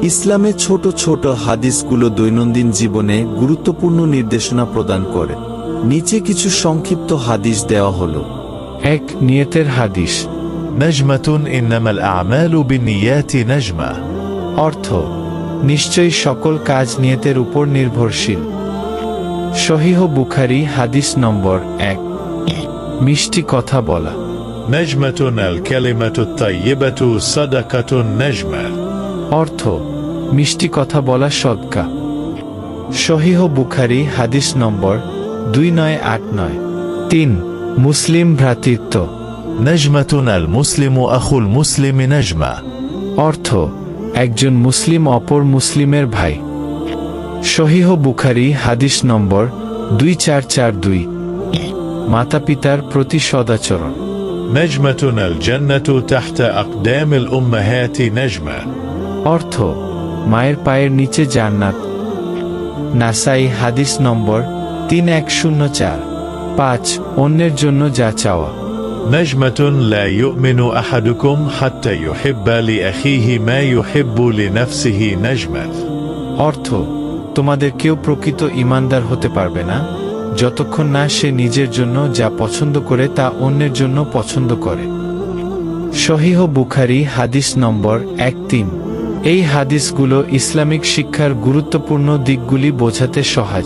ইসলামে ছোট ছোট হাদিসগুলো দৈনন্দিন জীবনে গুরুত্বপূর্ণ নির্দেশনা প্রদান করে। নিচে কিছু সংক্ষিপ্ত হাদিস দেওয়া হলো। 1. নিয়তের হাদিস। نجمة إنما الأعمال بالنيات نجمة অর্থ, নিশ্চয়ই সকল কাজ নিয়তের উপর নির্ভরশীল। সহিহ বুখারী হাদিস নম্বর 1। মিষ্টি কথা বলা। نجمة الكلمة الطيبة صدقة نجمة অর্থ, মিষ্টি কথা বলা সদকা। সহিহ বুখারী হাদিস নম্বর 2989। 3. মুসলিম ভ্রাতৃত্ব। نجمة المسلم أخو المسلم نجمة অর্থ, একজন মুসলিম অপর মুসলিমের ভাই। সহিহ বুখারী হাদিস নম্বর 2442। মাতা পিতার প্রতি সদাচরণ। نجمة الجنة تحت أقدام الأمهات نجمة অর্থ, মায়ের পায়ের নিচে জান্নাত। নাসাই হাদিস নম্বর 3104। 5. অন্যের জন্য যা চাওয়া। نجمة لا يؤمن أحدكم حتى يحب لأخيه ما يحب لنفسه نجمة অর্থ, তোমাদের কেউ প্রকৃত ঈমানদার হতে পারবে না যতক্ষণ না সে নিজের জন্য যা পছন্দ করে তা অন্যের জন্য পছন্দ করে। সহিহ বুখারী হাদিস নম্বর 13। এই হাদিসগুলো ইসলামিক শিক্ষার গুরুত্বপূর্ণ দিকগুলি বোঝাতে সহজ।